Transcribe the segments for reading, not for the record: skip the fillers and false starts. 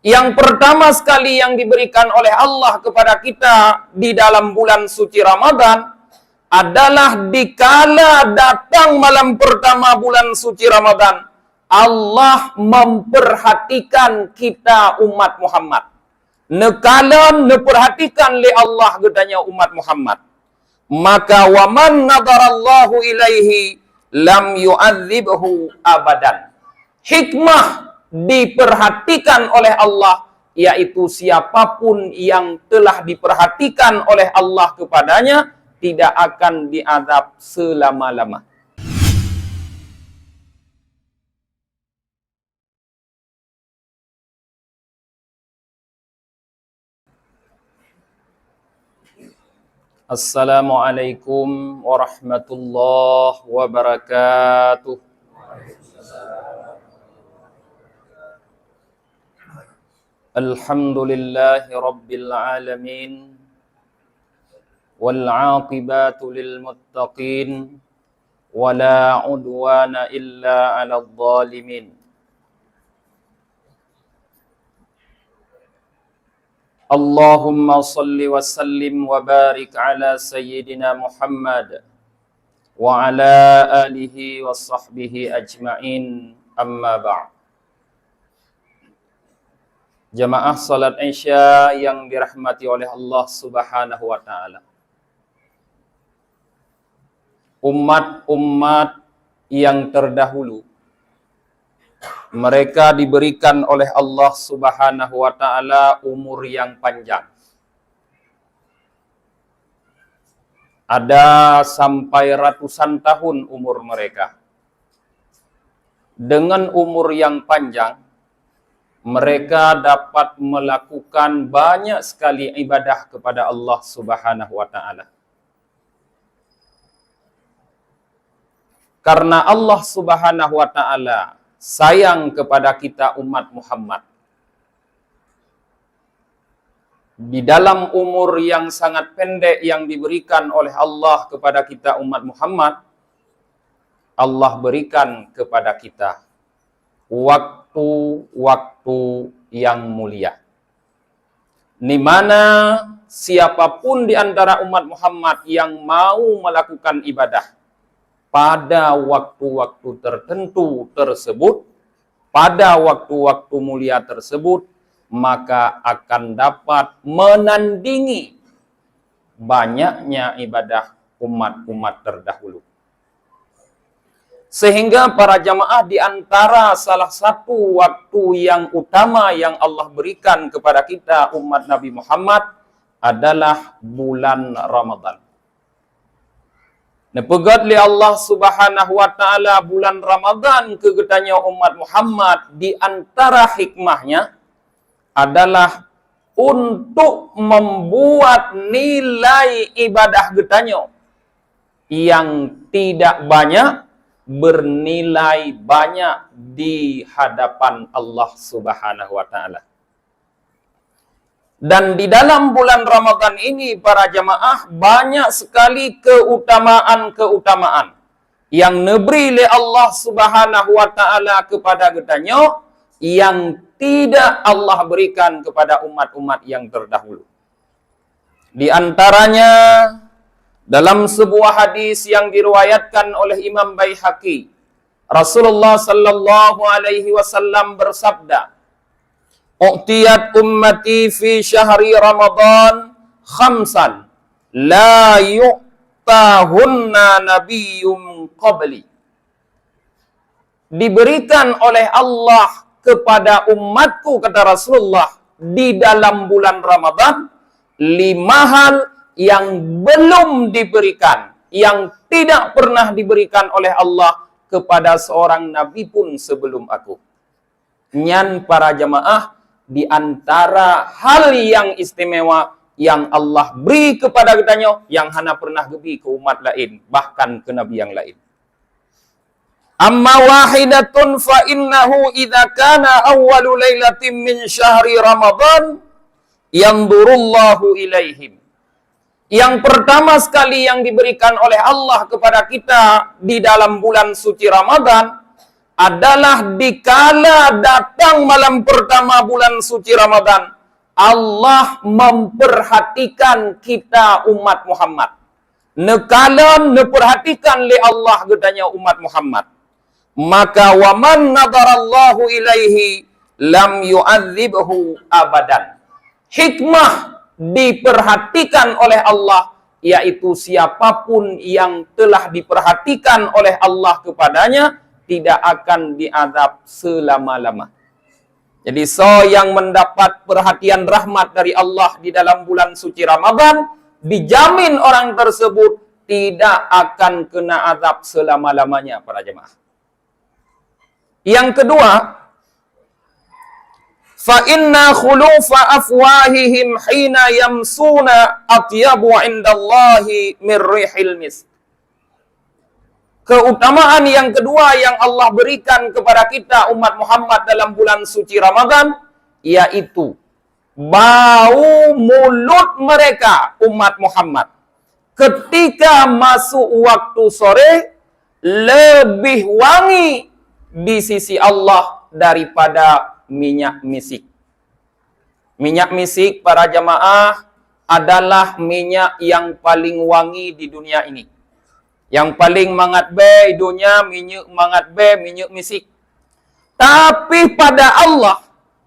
Yang pertama sekali yang diberikan oleh Allah kepada kita di dalam bulan suci Ramadan adalah dikala datang malam pertama bulan suci Ramadan, Allah memperhatikan kita umat Muhammad. Nekala neperhatikan li Allah gedanya umat Muhammad. Maka waman nadarallahu ilaihi lam yu'adzibhu abadan. Hikmah diperhatikan oleh Allah, yaitu siapapun yang telah diperhatikan oleh Allah kepadanya tidak akan diazab selama-lama. Assalamualaikum warahmatullahi wabarakatuh. Alhamdulillahi rabbil alamin. Wal 'aqibatu lil muttaqin. Wala 'udwana illa 'alal zalimin. Allahumma salli wa sallim wa barik ala sayyidina Muhammad wa ala alihi wa sahbihi ajma'in, amma ba'd. Jamaah salat Isya yang dirahmati oleh Allah Subhanahu wa taala. Umat-umat yang terdahulu, mereka diberikan oleh Allah Subhanahu wa taala umur yang panjang. Ada sampai ratusan tahun umur mereka. Dengan umur yang panjang, mereka dapat melakukan banyak sekali ibadah kepada Allah Subhanahu wa taala. Karena Allah Subhanahu wa taala sayang kepada kita umat Muhammad. Di dalam umur yang sangat pendek yang diberikan oleh Allah kepada kita umat Muhammad, Allah berikan kepada kita waktu-waktu yang mulia. Di mana siapapun di antara umat Muhammad yang mau melakukan ibadah pada waktu-waktu tertentu tersebut, pada waktu-waktu mulia tersebut, maka akan dapat menandingi banyaknya ibadah umat-umat terdahulu. Sehingga para jamaah di antara salah satu waktu yang utama yang Allah berikan kepada kita umat Nabi Muhammad adalah bulan Ramadan. Nepegat li Allah Subhanahu wa taala bulan Ramadan kegetanya umat Muhammad, di antara hikmahnya adalah untuk membuat nilai ibadah getanya yang tidak banyak bernilai banyak di hadapan Allah Subhanahu wa taala. Dan di dalam bulan Ramadan ini para jamaah banyak sekali keutamaan-keutamaan yang diberi oleh Allah Subhanahu wa taala kepada getanya yang tidak Allah berikan kepada umat-umat yang terdahulu. Di antaranya dalam sebuah hadis yang diriwayatkan oleh Imam Baihaqi, Rasulullah sallallahu alaihi wasallam bersabda, "U'tiyat ummati fi syahri Ramadan khamsan la yu'tahunna nabiyyun qabli." Diberikan oleh Allah kepada umatku, kata Rasulullah, di dalam bulan Ramadan 5 hal yang belum diberikan, yang tidak pernah diberikan oleh Allah kepada seorang nabi pun sebelum aku. Nyan para jamaah, di antara hal yang istimewa yang Allah beri kepada kitanya yang hana pernah beri ke umat lain, bahkan ke nabi yang lain. Amma wahidatun fa innahu idza kana awwalu lailatin min syahri Ramadan yanzurullahu ilaihim. Yang pertama sekali yang diberikan oleh Allah kepada kita di dalam bulan suci Ramadan adalah dikala datang malam pertama bulan suci Ramadan, Allah memperhatikan kita umat Muhammad. Nekalan neperhatikan li Allah gedanya umat Muhammad. Maka waman nadarallahu ilaihi lam yu'adzibhu abadan. Hikmah diperhatikan oleh Allah, yaitu siapapun yang telah diperhatikan oleh Allah kepadanya tidak akan diazab selama-lama. Jadi yang mendapat perhatian rahmat dari Allah di dalam bulan suci Ramadan, dijamin orang tersebut tidak akan kena azab selama-lamanya para jemaah. Yang kedua, fa inna khulufa afwahihim hina yamsuna atyabu indallahi min rihil misk. Keutamaan yang kedua yang Allah berikan kepada kita umat Muhammad dalam bulan suci Ramadan, yaitu bau mulut mereka umat Muhammad ketika masuk waktu sore lebih wangi di sisi Allah daripada minyak misik. Minyak misik para jamaah adalah minyak yang paling wangi di dunia ini. Yang paling mangat be dunia minyak mangat be minyak misik. Tapi pada Allah,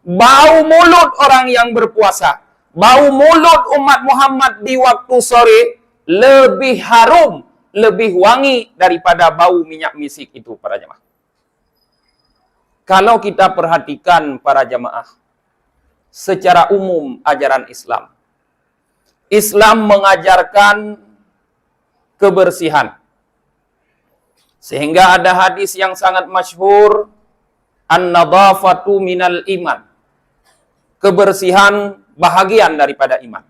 bau mulut orang yang berpuasa, bau mulut umat Muhammad di waktu sore lebih harum, lebih wangi daripada bau minyak misik itu para jamaah. Kalau kita perhatikan para jamaah, secara umum ajaran Islam, Islam mengajarkan kebersihan. Sehingga ada hadis yang sangat masyhur, an-nadhafatu minal iman. Kebersihan bahagian daripada iman.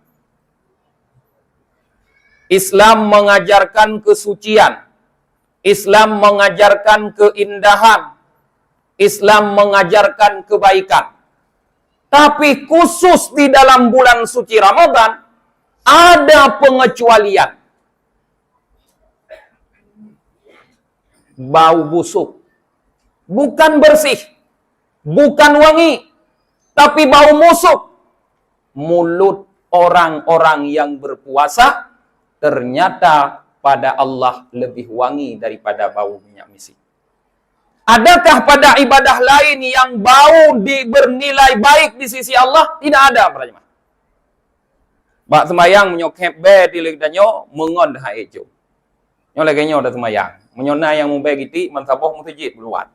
Islam mengajarkan kesucian. Islam mengajarkan keindahan. Islam mengajarkan kebaikan. Tapi khusus di dalam bulan suci Ramadan, ada pengecualian. Bau busuk. Bukan bersih. Bukan wangi. Tapi bau busuk. Mulut orang-orang yang berpuasa ternyata pada Allah lebih wangi daripada bau minyak misik. Adakah pada ibadah lain yang bau bernilai baik di sisi Allah? Tidak ada, para jemaah. Bak semayang menyokep be tilik danyo mengon dah ejo. Nyo lagi nyo dah semayang. Menyona yang mumbai giti mensaboh musjid keluar.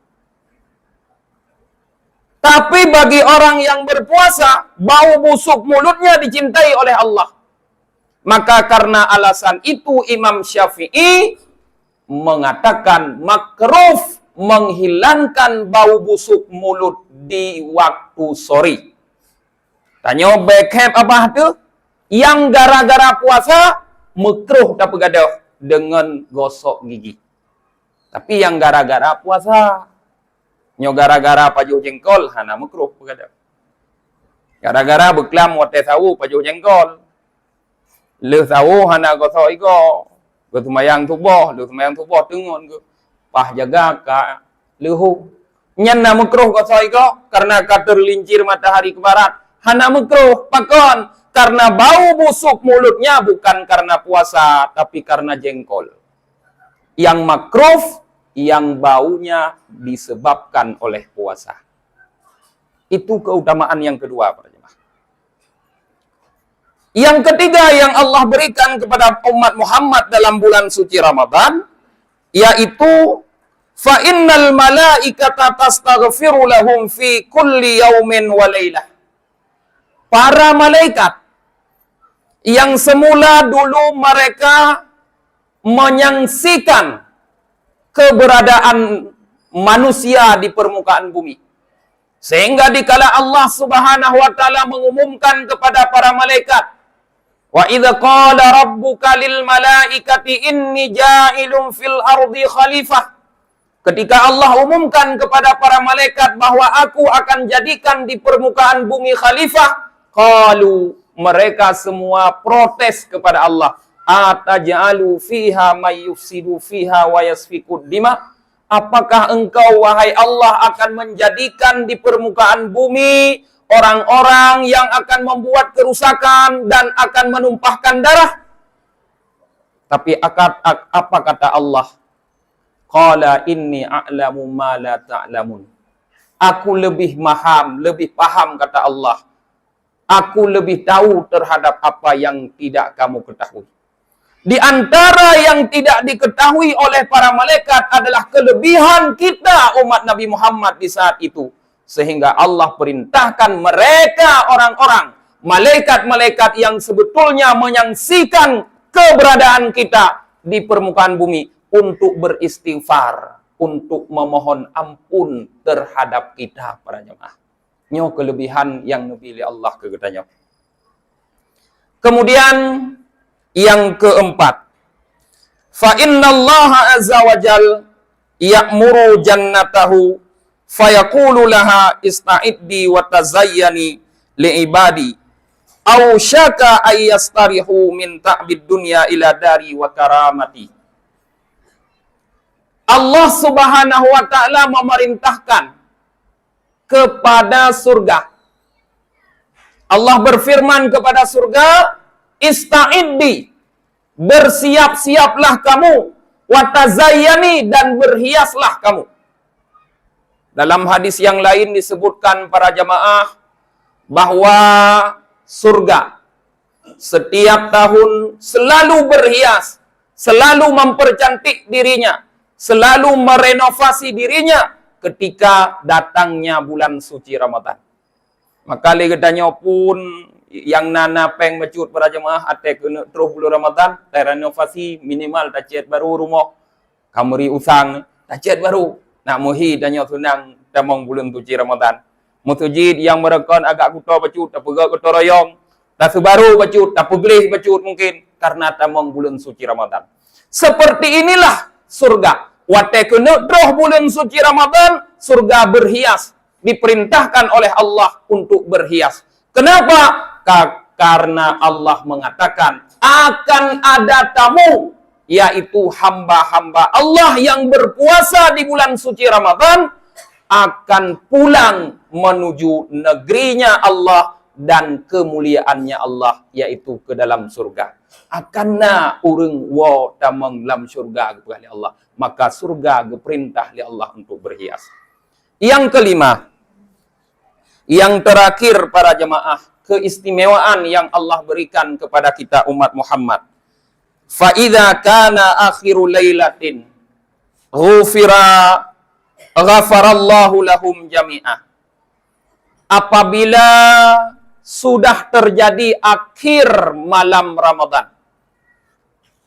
Tapi bagi orang yang berpuasa, bau busuk mulutnya dicintai oleh Allah. Maka karena alasan itu Imam Syafi'i mengatakan makruh menghilangkan bau busuk mulut di waktu sore. Tanya bekep apa tu? Yang gara-gara puasa makruh tak pegadah dengan gosok gigi. Tapi yang gara-gara puasa, nyo gara-gara pajuh jengkol, hana makruh pegadah. Gara-gara beklam wate sawu pajuh jengkol. Le sawu hana gosok iko. Go semayang tubuh, tengon go. Pah jaga ka lehu. Nyan na makruh gosok iko karena ka terlincir matahari ke barat. Hana makruh pakon karena bau busuk mulutnya bukan karena puasa tapi karena jengkol. Yang makruh yang baunya disebabkan oleh puasa. Itu keutamaan yang kedua, para jemaah. Yang ketiga yang Allah berikan kepada umat Muhammad dalam bulan suci Ramadan, yaitu fa innal malaikata tastaghfiru lahum fi kulli yaumin wa lailah. Para malaikat yang semula dulu mereka menyaksikan keberadaan manusia di permukaan bumi. Sehingga dikala Allah Subhanahu wa taala mengumumkan kepada para malaikat, wa idza qala rabbuka lil malaikati inni ja'ilun fil ardi khalifah. Ketika Allah umumkan kepada para malaikat bahwa aku akan jadikan di permukaan bumi khalifah, qalu, mereka semua protes kepada Allah. Ataj'alu fiha may yufsidu fiha wa yasfikud dima. apakah engkau, wahai Allah, akan menjadikan di permukaan bumi orang-orang yang akan membuat kerusakan dan akan menumpahkan darah? Tapi apa kata Allah? Qala inni a'lamu ma la ta'lamun. Aku lebih paham, kata Allah. Aku lebih tahu terhadap apa yang tidak kamu ketahui. Di antara yang tidak diketahui oleh para malaikat adalah kelebihan kita umat Nabi Muhammad di saat itu. Sehingga Allah perintahkan mereka orang-orang, malaikat-malaikat yang sebetulnya menyaksikan keberadaan kita di permukaan bumi untuk beristighfar, untuk memohon ampun terhadap kita para jemaah. Nyo kelebihan yang dipilih Allah ke katanya. Kemudian yang keempat, fa innallaha azza wa jal ya'muru jannatahu fayaqulu laha ista'iddi wa tazayyani li ibadi aw syaka ayyastarihu min ta'bid dunya ila dari wa karamati. Allah Subhanahu wa taala memerintahkan kepada surga. Allah berfirman kepada surga, ista'iddi, bersiap-siaplah kamu, watazayyani, dan berhiaslah kamu. Dalam hadis yang lain disebutkan para jamaah bahwa surga setiap tahun selalu berhias, selalu mempercantik dirinya, selalu merenovasi dirinya ketika datangnya bulan suci Ramadan. Maka legetanya pun yang nana peng mecut para jemaah ate kena terus bulan Ramadan, renovasi minimal taciat baru rumah, kameri usang taciat baru, nak muhi danyo sunang tamong bulan suci Ramadan. Masjid yang merekon agak kuto bacut, tak pegak kuto royong, tak sebaru bacut, tak pegelih bacut mungkin karena tamong bulan suci Ramadan. Seperti inilah surga. Wate kena terus bulan suci Ramadan, surga berhias. Diperintahkan oleh Allah untuk berhias. Kenapa? Karena Allah mengatakan akan ada tamu, yaitu hamba-hamba Allah yang berpuasa di bulan suci Ramadan akan pulang menuju negerinya Allah dan kemuliaannya Allah, yaitu ke dalam surga. Akanna urang wa tamang dalam surga kepada Allah. Maka surga diperintah oleh Allah untuk berhias. Yang kelima, yang terakhir para jemaah, keistimewaan yang Allah berikan kepada kita umat Muhammad. Fa idza kana akhiru lailatin ghafarallahu lahum jami'ah. Apabila sudah terjadi akhir malam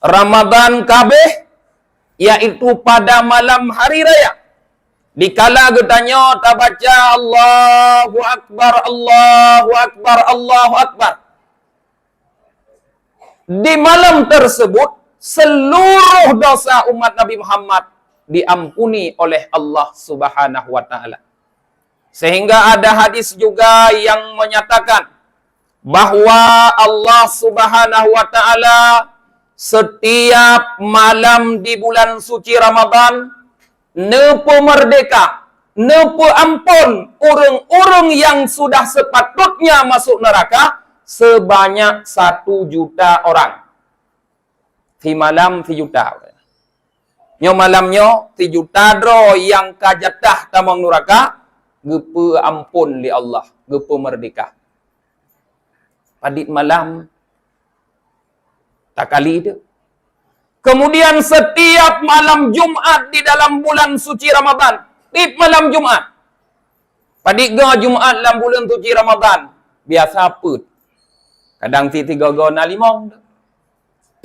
Ramadan kabeh, yaitu pada malam hari raya. Dikala getanya tak baca Allahu Akbar, Allahu Akbar, Allahu Akbar. Di malam tersebut, seluruh dosa umat Nabi Muhammad diampuni oleh Allah Subhanahu wa ta'ala. Sehingga ada hadis juga yang menyatakan bahwa Allah Subhanahu wa ta'ala setiap malam di bulan suci Ramadan nepo merdeka, nepo ampun orang-orang yang sudah sepatutnya masuk neraka sebanyak 1 juta orang. Di malam 1 juta. Nyo malamnya 1 juta dro yang kajatah tamang neraka gepe ampun li Allah, gepe merdeka. Padit malam tak kali itu. Kemudian setiap malam Jumat di dalam bulan suci Ramadan, tip malam Jumat. Padigga Jumat dalam bulan suci Ramadan, biasa put. Kadang ti 3 go na 5.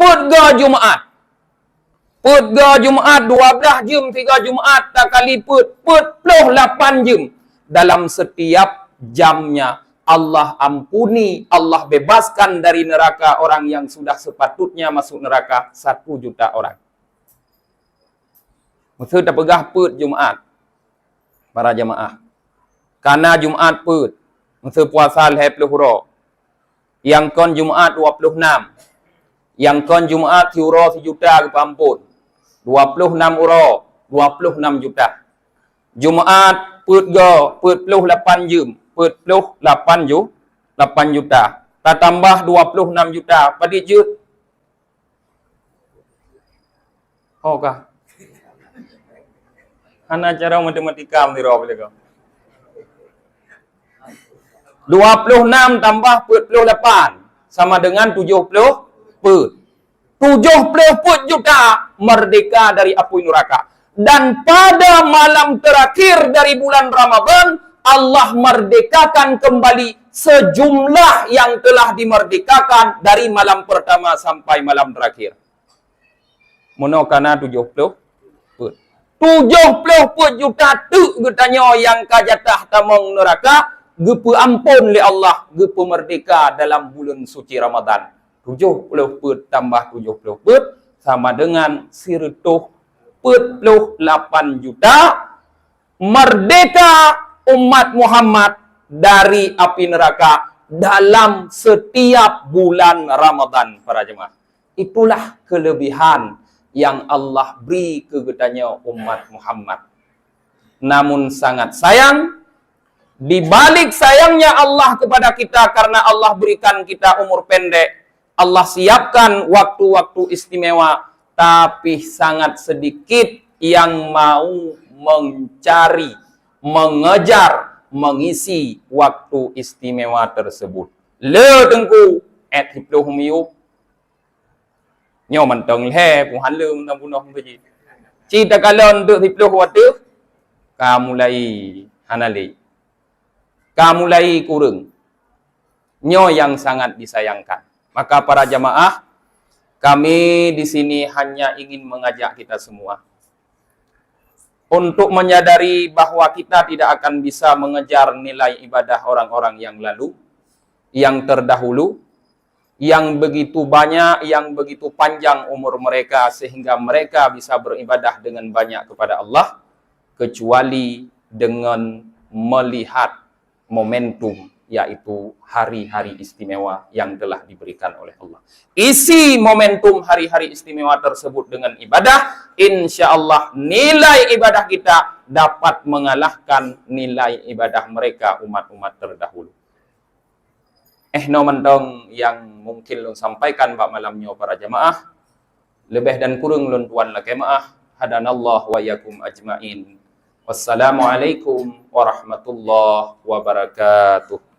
Put ga Jumat. Put ga Jumat 12 jam 3 Jumat tak kali put 8 jam. Dalam setiap jamnya Allah ampuni, Allah bebaskan dari neraka orang yang sudah sepatutnya masuk neraka 1 juta orang. Maksud tak pegah put Jumat para jemaah. Karena Jumat put, maksud puasa 20 huro. Yang kon Jumat 26. Yang kon Jumat huro 1 juta ke pampun. 26 huro. 26 juta. Jumaat put go put 8 jam, put 8 juta. Tak tambah 26 juta. Pada jut. Oh kah? Ana cara matematika mesti roh boleh kau. 26 tambah 48 sama dengan 70 put. 70 put juta merdeka dari api neraka. Dan pada malam terakhir dari bulan Ramadan, Allah merdekakan kembali sejumlah yang telah dimerdekakan dari malam pertama sampai malam terakhir. Mono kana 70 put. 70 put juta tu getanya yang kajatah tamong neraka. Gepe ampun li Allah, gepe merdeka dalam bulan suci Ramadan. 70 put tambah 70 put sama dengan 148 juta merdeka umat Muhammad dari api neraka dalam setiap bulan Ramadan para jemaah. Itulah kelebihan yang Allah beri ke getanya umat Muhammad. Namun sangat sayang, di balik sayangnya Allah kepada kita karena Allah berikan kita umur pendek, Allah siapkan waktu-waktu istimewa, tapi sangat sedikit yang mau mencari, mengejar, mengisi waktu istimewa tersebut. Le tengku et hiplo humiu nyo mentong le pu han le mentong bunuh beji. Cita kalon tu hiplo watu kamulai hanali. Kamulai kurang. Nyo yang sangat disayangkan. Maka para jamaah, kami di sini hanya ingin mengajak kita semua untuk menyadari bahwa kita tidak akan bisa mengejar nilai ibadah orang-orang yang lalu, yang terdahulu, yang begitu banyak, yang begitu panjang umur mereka sehingga mereka bisa beribadah dengan banyak kepada Allah, kecuali dengan melihat momentum, yaitu hari-hari istimewa yang telah diberikan oleh Allah. Isi momentum hari-hari istimewa tersebut dengan ibadah, insya Allah nilai ibadah kita dapat mengalahkan nilai ibadah mereka umat-umat terdahulu. No mentong yang mungkin lun sampaikan bak malamnya para jamaah, lebih dan kurang lun tuan la kemaah, hadanallah wa yakum ajmain. Wassalamualaikum warahmatullahi wabarakatuh.